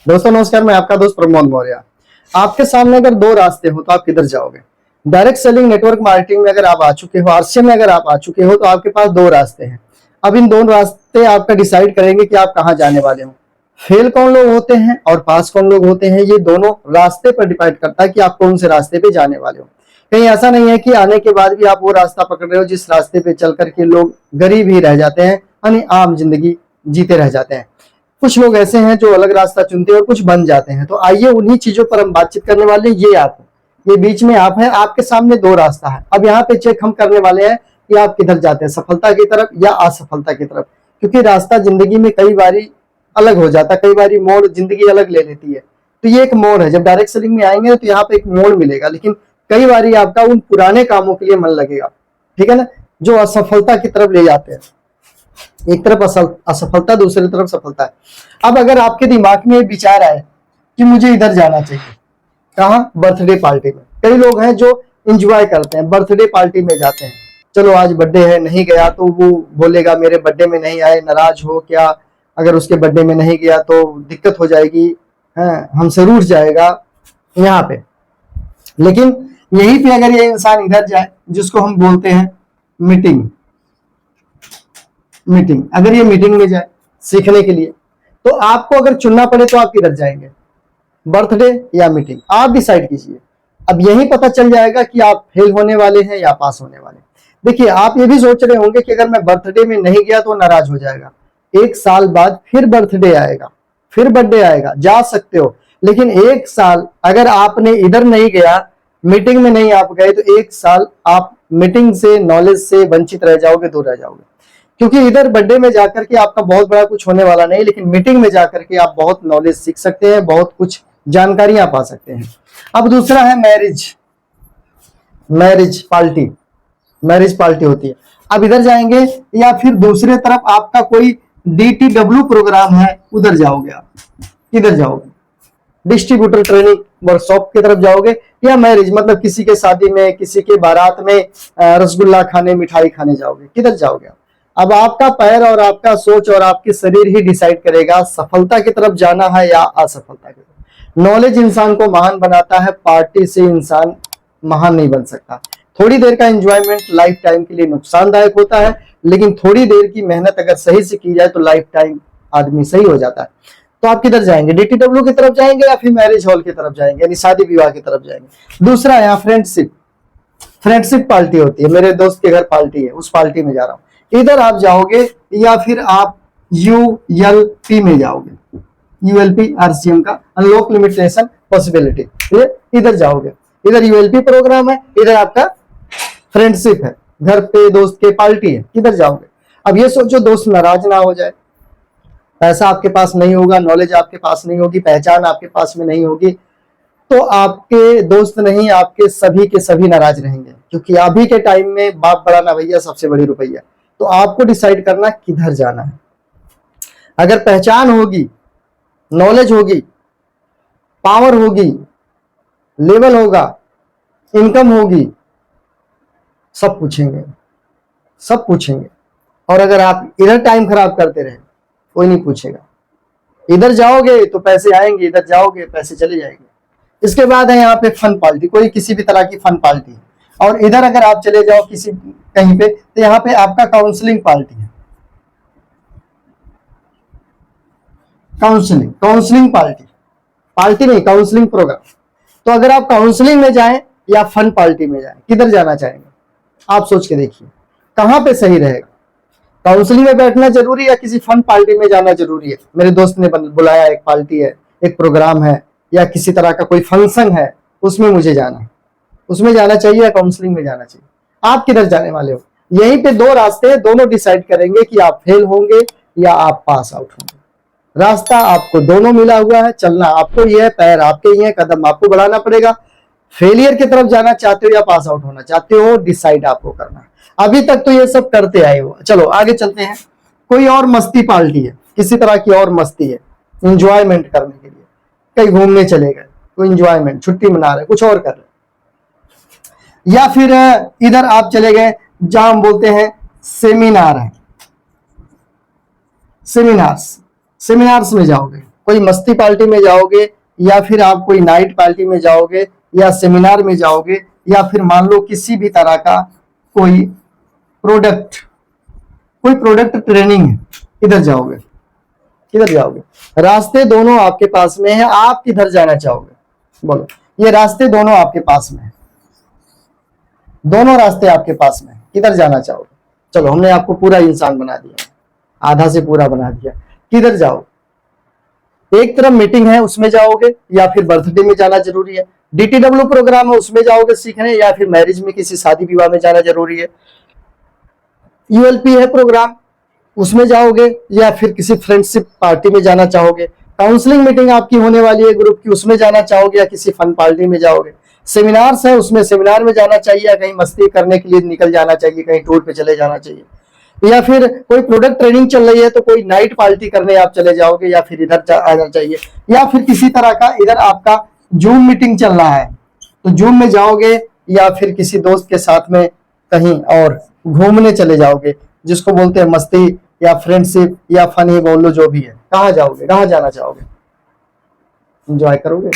दोस्तों नमस्कार, मैं आपका दोस्त प्रमोद मौर्य। आपके सामने अगर दो रास्ते हो तो आप किधर जाओगे? डायरेक्ट सेलिंग नेटवर्क मार्केटिंग में अगर आप आ चुके हो, आरसीए में अगर आप आ चुके हो, तो आपके पास दो रास्ते हैं। अब इन दोनों रास्ते आपका डिसाइड करेंगे कि आप कहाँ जाने वाले हो। फेल कौन लोग होते हैं और पास कौन लोग होते हैं, ये दोनों रास्ते पर डिपेंड करता है कि आप कौन से रास्ते पे जाने वाले हो। कहीं ऐसा नहीं है कि आने के बाद भी आप वो रास्ता पकड़ रहे हो जिस रास्ते पे चल करके लोग गरीब ही रह जाते हैं, यानी आम जिंदगी जीते रह जाते हैं। कुछ लोग ऐसे हैं जो अलग रास्ता चुनते हैं और कुछ बन जाते हैं। तो आइए उन्हीं चीजों पर हम बातचीत करने वाले हैं। ये आप है, ये बीच में आप है, आपके सामने दो रास्ता है। अब यहाँ पे चेक हम करने वाले हैं कि आप किधर जाते हैं, सफलता की तरफ या असफलता की तरफ। क्योंकि रास्ता जिंदगी में कई बारी अलग हो जाता है, कई बारी मोड़ जिंदगी अलग ले लेती है। तो ये एक मोड़ है। जब डायरेक्ट सेलिंग में आएंगे तो यहाँ पे एक मोड़ मिलेगा, लेकिन कई बारी आपका उन पुराने कामों के लिए मन लगेगा, ठीक है ना, जो असफलता की तरफ ले जाते हैं। एक तरफ असफलता, दूसरी तरफ सफलता है। अब अगर आपके दिमाग में विचार आए कि मुझे इधर जाना चाहिए, कहाँ? बर्थडे पार्टी में। कई लोग हैं जो इंजॉय करते हैं, बर्थडे पार्टी में जाते हैं। चलो आज बर्थडे है, नहीं गया तो वो बोलेगा मेरे बर्थडे में नहीं आए, नाराज हो क्या? अगर उसके बर्थडे में नहीं गया तो दिक्कत हो जाएगी, है, हमसे रूठ जाएगा यहाँ पे। लेकिन यहीं पे अगर ये इंसान इधर जाए, जिसको हम बोलते हैं मीटिंग, अगर ये मीटिंग में जाए सीखने के लिए, तो आपको अगर चुनना पड़े तो आप किधर जाएंगे? बर्थडे या मीटिंग? आप डिसाइड कीजिए। अब यही पता चल जाएगा कि आप फेल होने वाले हैं या पास होने वाले हैं। देखिए, आप ये भी सोच रहे होंगे कि अगर मैं बर्थडे में नहीं गया तो नाराज हो जाएगा। एक साल बाद फिर बर्थडे आएगा, फिर बर्थडे आएगा, जा सकते हो। लेकिन एक साल अगर आपने इधर नहीं गया, मीटिंग में नहीं आप गए, तो एक साल आप मीटिंग से, नॉलेज से वंचित रह जाओगे, दूर रह जाओगे। क्योंकि इधर बर्थडे में जाकर के आपका बहुत बड़ा कुछ होने वाला नहीं, लेकिन मीटिंग में जाकर के आप बहुत नॉलेज सीख सकते हैं, बहुत कुछ जानकारियां पा सकते हैं। अब दूसरा है मैरिज पार्टी होती है। अब इधर जाएंगे या फिर दूसरे तरफ आपका कोई DTW प्रोग्राम है, उधर जाओगे आप। किधर जाओगे? डिस्ट्रीब्यूटर ट्रेनिंग वर्कशॉप की तरफ जाओगे, या मैरिज मतलब किसी के शादी में, किसी के बारात में रसगुल्ला खाने, मिठाई खाने जाओगे? किधर जाओगे आप? अब आपका पैर और आपका सोच और आपकी शरीर ही डिसाइड करेगा सफलता की तरफ जाना है या असफलता की तरफ। नॉलेज इंसान को महान बनाता है, पार्टी से इंसान महान नहीं बन सकता। थोड़ी देर का एंजॉयमेंट लाइफ टाइम के लिए नुकसानदायक होता है, लेकिन थोड़ी देर की मेहनत अगर सही से की जाए तो लाइफ टाइम आदमी सही हो जाता है। तो आप किधर जाएंगे? DTW की तरफ जाएंगे या फिर मैरिज हॉल की तरफ जाएंगे, यानी शादी विवाह की तरफ जाएंगे? दूसरा यहाँ फ्रेंडशिप पार्टी होती है। मेरे दोस्त के घर पार्टी है, उस पार्टी में जा रहा हूँ। इधर आप जाओगे या फिर आप ULP में जाओगे? ULP RCM का अनलॉक लिमिटेशन पॉसिबिलिटी, इधर जाओगे। इधर ULP प्रोग्राम है, इधर आपका फ्रेंडशिप है, घर पे दोस्त के पार्टी है, किधर जाओगे? अब ये सोचो दोस्त नाराज ना हो जाए, पैसा आपके पास नहीं होगा, नॉलेज आपके पास नहीं होगी, पहचान आपके पास में नहीं होगी, तो आपके दोस्त नहीं, आपके सभी के सभी नाराज रहेंगे। क्योंकि अभी के टाइम में बाप बड़ा ना भैया, सबसे बड़ी रुपैया। तो आपको डिसाइड करना किधर जाना है। अगर पहचान होगी, नॉलेज होगी, पावर होगी, लेवल होगा, इनकम होगी, सब पूछेंगे। और अगर आप इधर टाइम खराब करते रहे, कोई नहीं पूछेगा। इधर जाओगे तो पैसे आएंगे, इधर जाओगे पैसे चले जाएंगे। इसके बाद है यहाँ पे फन पार्टी, कोई किसी भी तरह की फन पार्टी है। और इधर अगर आप चले जाओ किसी कहीं पे, तो यहाँ पे आपका काउंसलिंग पार्टी है। काउंसलिंग पार्टी नहीं, काउंसलिंग प्रोग्राम। तो अगर आप काउंसलिंग में जाएं या फन पार्टी में जाएं, किधर जाना चाहेंगे? आप सोच के देखिए कहां पे सही रहेगा। काउंसलिंग में बैठना जरूरी है या किसी फन पार्टी में जाना जरूरी है? मेरे दोस्त ने बुलाया, एक पार्टी है, एक प्रोग्राम है, या किसी तरह का कोई फंक्शन है, उसमें मुझे जाना है, उसमें जाना चाहिए या काउंसलिंग में जाना चाहिए? आप किधर जाने वाले हो? यहीं पे दो रास्ते हैं, दोनों डिसाइड करेंगे कि आप फेल होंगे या आप पास आउट होंगे। रास्ता आपको दोनों मिला हुआ है, चलना आपको ही है, पैर आपके ही है, कदम आपको बढ़ाना पड़ेगा। फेलियर की तरफ जाना चाहते हो या पास आउट होना चाहते हो, डिसाइड आपको करना है। अभी तक तो ये सब करते आए हो, चलो आगे चलते हैं। कोई और मस्ती पार्टी है, किसी तरह की और मस्ती है, इंजॉयमेंट करने के लिए कहीं घूमने चले गए, कोई इंजॉयमेंट, छुट्टी मना रहे, कुछ और कर रहे। या फिर इधर आप चले गए जहां हम बोलते हैं सेमिनार है, सेमिनार्स में जाओगे, कोई मस्ती पार्टी में जाओगे, या फिर आप कोई नाइट पार्टी में जाओगे, या सेमिनार में जाओगे, या फिर मान लो किसी भी तरह का कोई प्रोडक्ट ट्रेनिंग है, किधर जाओगे? किधर जाओगे? रास्ते दोनों आपके पास में है, आप किधर जाना चाहोगे? बोलो, ये रास्ते दोनों आपके पास में है, दोनों रास्ते आपके पास में, किधर जाना चाहोगे? चलो, हमने आपको पूरा इंसान बना दिया, आधा से पूरा बना दिया, किधर जाओ? एक तरफ मीटिंग है उसमें जाओगे, या फिर बर्थडे में जाना जरूरी है, DTW प्रोग्राम है उसमें जाओगे सीखने, या फिर मैरिज में किसी शादी विवाह में जाना जरूरी है, ULP है प्रोग्राम उसमें जाओगे, या फिर किसी फ्रेंडशिप पार्टी में जाना चाहोगे, काउंसलिंग मीटिंग आपकी होने वाली है ग्रुप की, उसमें जाना चाहोगे, या किसी फन पार्टी में जाओगे, सेमिनार्स है उसमें सेमिनार में जाना चाहिए, या कहीं मस्ती करने के लिए निकल जाना चाहिए, कहीं टूर पे चले जाना चाहिए, या फिर कोई प्रोडक्ट ट्रेनिंग चल रही है तो कोई नाइट पार्टी करने आप चले जाओगे, या फिर इधर आना चाहिए, या फिर किसी तरह का इधर आपका जूम मीटिंग चल रहा है तो जूम में जाओगे, या फिर किसी दोस्त के साथ में कहीं और घूमने चले जाओगे, जिसको बोलते हैं मस्ती या फ्रेंडशिप या फन ही बोल लो, जो भी है। कहाँ जाओगे? कहाँ जाना चाहोगे? एंजॉय करोगे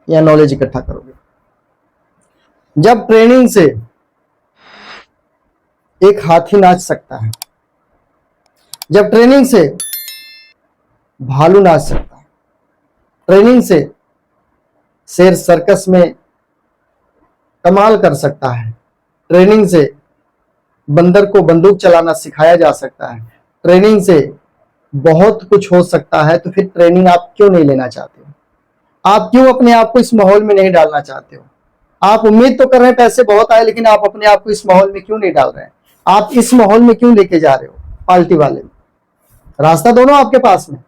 या नॉलेज इकट्ठा करोगे? जब ट्रेनिंग से एक हाथी नाच सकता है, जब ट्रेनिंग से भालू नाच सकता है, ट्रेनिंग से शेर सर्कस में कमाल कर सकता है, ट्रेनिंग से बंदर को बंदूक चलाना सिखाया जा सकता है, ट्रेनिंग से बहुत कुछ हो सकता है, तो फिर ट्रेनिंग आप क्यों नहीं लेना चाहते हो? आप क्यों अपने आप को इस माहौल में नहीं डालना चाहते हो? आप उम्मीद तो कर रहे हैं पैसे बहुत आए, लेकिन आप अपने आप को इस माहौल में क्यों नहीं डाल रहे हैं? आप इस माहौल में क्यों लेके जा रहे हो? पार्टी वाले में रास्ता दोनों आपके पास में,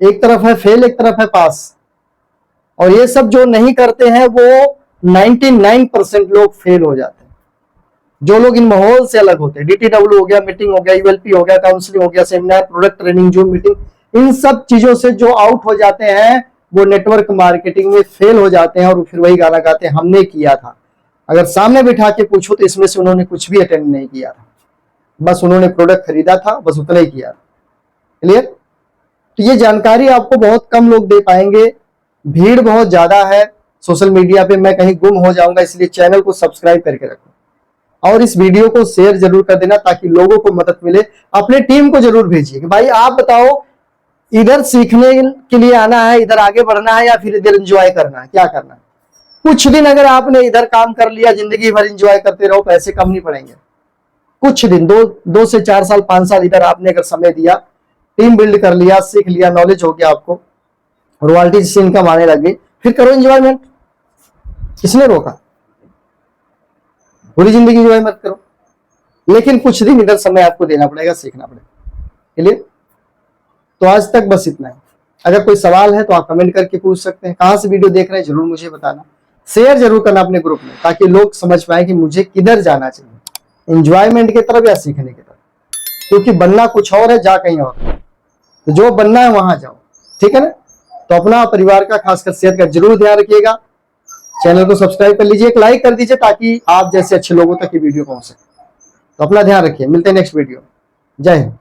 एक तरफ है फेल, एक तरफ है पास, और ये सब जो नहीं करते हैं वो 99% लोग फेल हो जाते हैं। जो लोग इन माहौल से अलग होते हैं, DTW हो गया, मीटिंग हो गया, ULP हो गया, काउंसलिंग हो गया, seminar, product training, zoom meeting, इन सब चीजों से जो आउट हो जाते हैं वो नेटवर्क मार्केटिंग में फेल हो जाते हैं, और फिर वही गाना गाते हैं हमने किया था। अगर सामने बिठा के पूछो तो इसमें से उन्होंने कुछ भी अटेंड नहीं किया था, बस उन्होंने प्रोडक्ट खरीदा था, बस उतना ही किया था। क्लियर? तो ये जानकारी आपको बहुत कम लोग दे पाएंगे, भीड़ बहुत ज्यादा है सोशल मीडिया पे, मैं कहीं गुम हो जाऊंगा, इसलिए चैनल को सब्सक्राइब करके रखो और इस वीडियो को शेयर जरूर कर देना ताकि लोगों को मदद मिले। अपने टीम को जरूर भेजिए कि भाई आप बताओ इधर सीखने के लिए आना है, इधर आगे बढ़ना है, या फिर इधर एंजॉय करना है, क्या करना है? कुछ दिन अगर आपने इधर काम कर लिया, जिंदगी भर एंजॉय करते रहो, पैसे कम नहीं पड़ेंगे। कुछ दिन, 2 से 4 साल 5 साल इधर आपने अगर समय दिया, टीम बिल्ड कर लिया, सीख लिया, नॉलेज हो गया आपको, रॉयल्टी से इनकम आने लगी, फिर करो एंजॉयमेंट। किसने रोका? पूरी जिंदगी एंजॉय मत करो, लेकिन कुछ दिन इधर समय आपको देना पड़ेगा, सीखना पड़ेगा। क्लियर? तो आज तक बस इतना है। अगर कोई सवाल है तो आप कमेंट करके पूछ सकते हैं। कहां से वीडियो देख रहे हैं जरूर मुझे बताना, शेयर जरूर करना अपने ग्रुप में ताकि लोग समझ पाए कि मुझे किधर जाना चाहिए, एंजॉयमेंट की तरफ या सीखने की तरफ, क्योंकि बनना कुछ और है, जा कहीं और। तो जो बनना है वहां जाओ, ठीक है ना? तो अपना परिवार का खासकर सेहत का जरूर ध्यान रखिएगा। चैनल को सब्सक्राइब कर लीजिए, एक लाइक कर दीजिए ताकि आप जैसे अच्छे लोगों तक ये वीडियो पहुंच सके। तो अपना ध्यान रखिए, मिलते हैं नेक्स्ट वीडियो। जय हिंद।